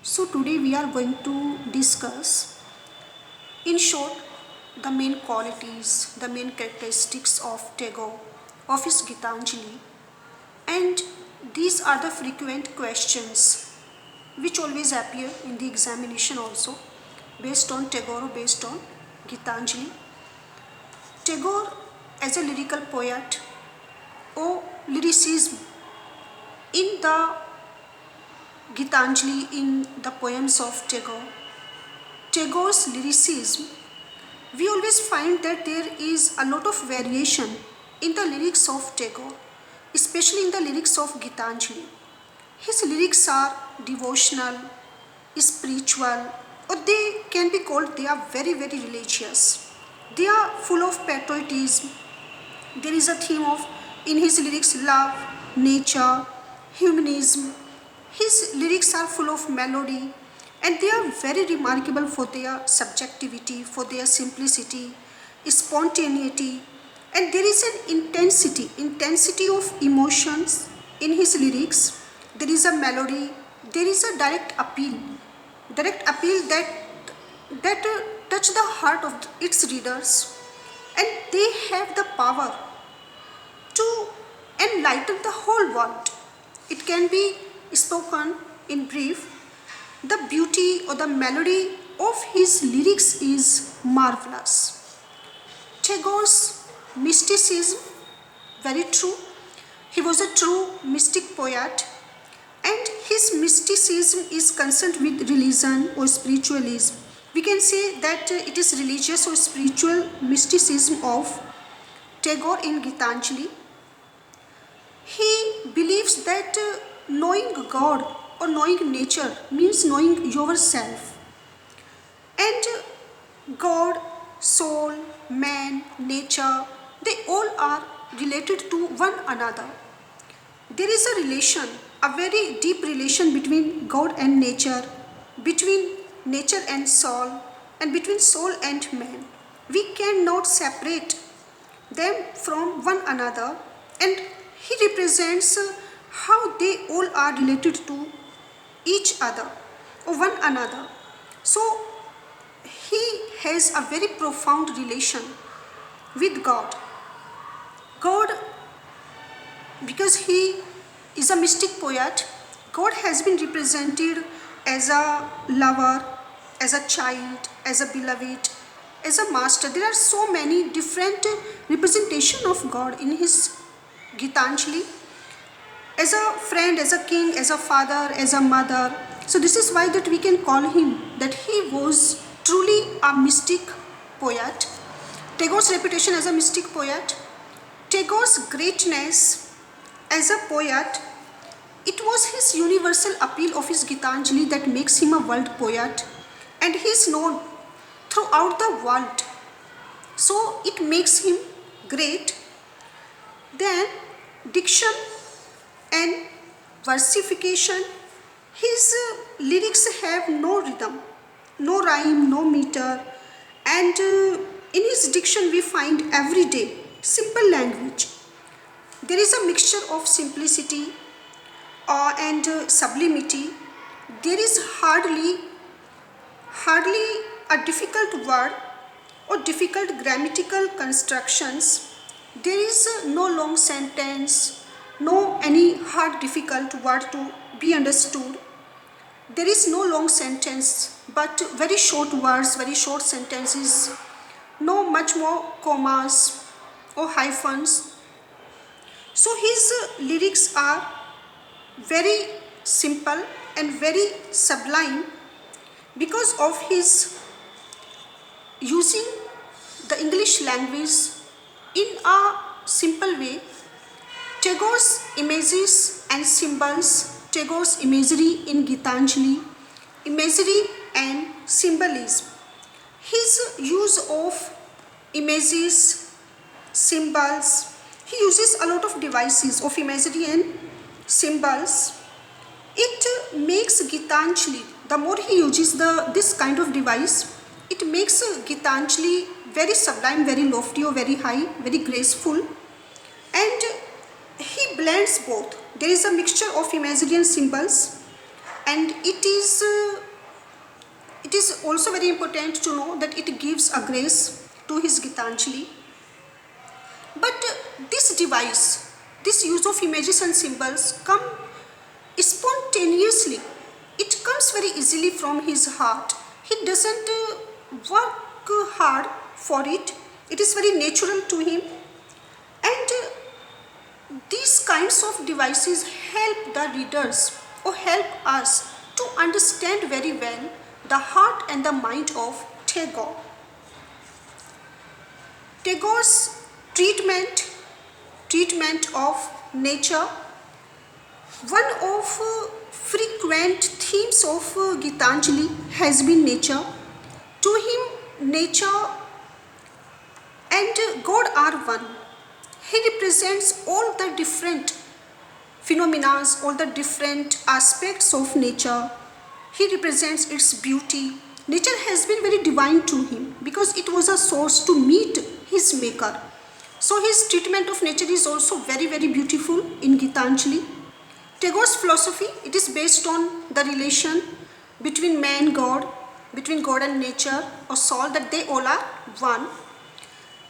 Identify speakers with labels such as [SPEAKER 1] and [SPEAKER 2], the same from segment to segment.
[SPEAKER 1] So today we are going to discuss in short the main qualities, the main characteristics of Tagore, of his Gitanjali, and these are the frequent questions which always appear in the examination also based on Tagore or based on Gitanjali. Tagore as a lyrical poet or lyricism in the Gitanjali, in the poems of Tagore's lyricism, we always find that there is a lot of variation in the lyrics of Tagore, especially in the lyrics of Gitanjali. His lyrics are devotional, spiritual, or they can be called, they are very, very religious. They are full of patriotism. There is a theme of, in his lyrics, love, nature, humanism. His lyrics are full of melody and they are very remarkable for their subjectivity, for their simplicity, spontaneity, and there is an intensity of emotions in his lyrics. There is a melody, there is a direct appeal that touch the heart of its readers, and they have the power to enlighten the whole world. It can be spoken in brief. The beauty or the melody of his lyrics is marvelous. Tagore's mysticism, very true. He was a true mystic poet, and his mysticism is concerned with religion or spiritualism. We can say that it is religious or spiritual mysticism of Tagore in Gitanjali. He believes that knowing God or knowing nature means knowing yourself. And God, soul, man, nature, they all are related to one another. There is a relation, a very deep relation between God and nature, between nature and soul, and between soul and man. We cannot separate them from one another, and he represents how they all are related to each other or one another. So he has a very profound relation with God. God, because he is a mystic poet, God has been represented as a lover, as a child, as a beloved, as a master. There are so many different representation of God in his Gitanjali, as a friend, as a king, as a father, as a mother. So this is why that we can call him, that he was truly a mystic poet. Tagore's reputation as a mystic poet, Tagore's greatness as a poet, it was his universal appeal of his Gitanjali that makes him a world poet, and he is known throughout the world. So it makes him great. Then diction and versification. His lyrics have no rhythm, no rhyme, no meter, and in his diction we find everyday, simple language. There is a mixture of simplicity and sublimity. There is hardly a difficult word or difficult grammatical constructions. There is no long sentence, no any hard difficult word to be understood. There is no long sentence but very short words, very short sentences, no much more commas or hyphens. So his lyrics are very simple and very sublime because of his using the English language in a simple way. Tagore's images and symbols, Tagore's imagery in Gitanjali, imagery and symbolism. His use of images, symbols, he uses a lot of devices of imagery and symbols. It makes Gitanjali, the more he uses this kind of device, it makes Gitanjali very sublime, very lofty or very high, very graceful, and he blends both. There is a mixture of imagery and symbols, and it is also very important to know that it gives a grace to his Gitanjali. But this device, this use of images and symbols come spontaneously. It comes very easily from his heart. He doesn't work hard for it. It is very natural to him. And these kinds of devices help the readers or help us to understand very well the heart and the mind of Tagore. Tagore's treatment of nature, one of frequent themes of Gitanjali has been nature. To him, nature and God are one. He represents all the different phenomena, all the different aspects of nature. He represents its beauty. Nature has been very divine to him because it was a source to meet his maker. So his treatment of nature is also very, very beautiful in Gitanjali. Tagore's philosophy, it is based on the relation between man and God, between God and nature or soul, that they all are one.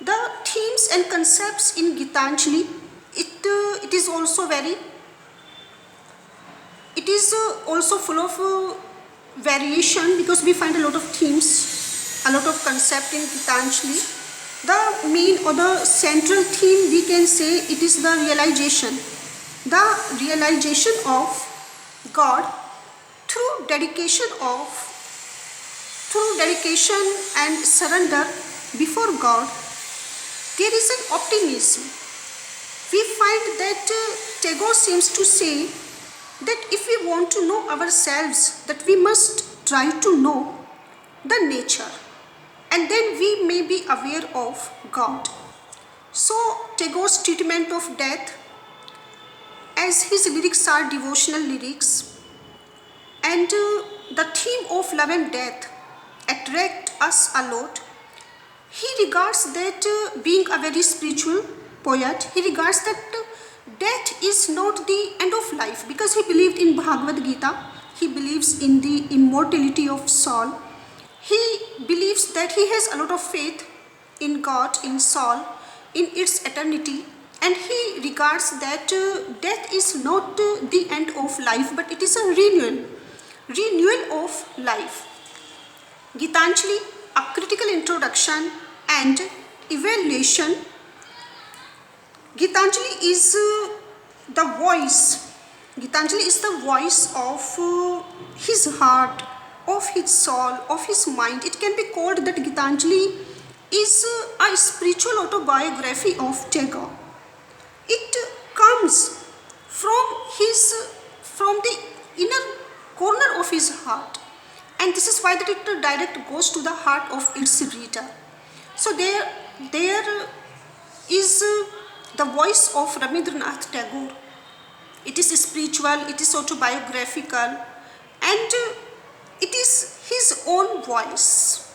[SPEAKER 1] The themes and concepts in Gitanjali, it is also full of variation, because we find a lot of themes, a lot of concept in Gitanjali. The main or the central theme, we can say, it is the realization of God through dedication and surrender before God. There is an optimism. We find that Tagore seems to say that if we want to know ourselves, that we must try to know the nature, and then we may be aware of God. So Tagore's treatment of death, as his lyrics are devotional lyrics, and the theme of love and death attract us a lot. He regards that, being a very spiritual poet, he regards that death is not the end of life, because he believed in Bhagavad Gita. He believes in the immortality of soul. He believes that he has a lot of faith in God, in soul, in its eternity, and he regards that death is not the end of life, but it is a renewal of life. Gitanjali, a critical introduction and evaluation. Gitanjali is the voice. Gitanjali is the voice of his heart, of his soul, of his mind. It can be called that Gitanjali is a spiritual autobiography of Tagore. It comes from the inner corner of his heart, and this is why that it direct goes to the heart of its reader. So there is the voice of Rabindranath Tagore. It is spiritual, it is autobiographical, and it is his own voice.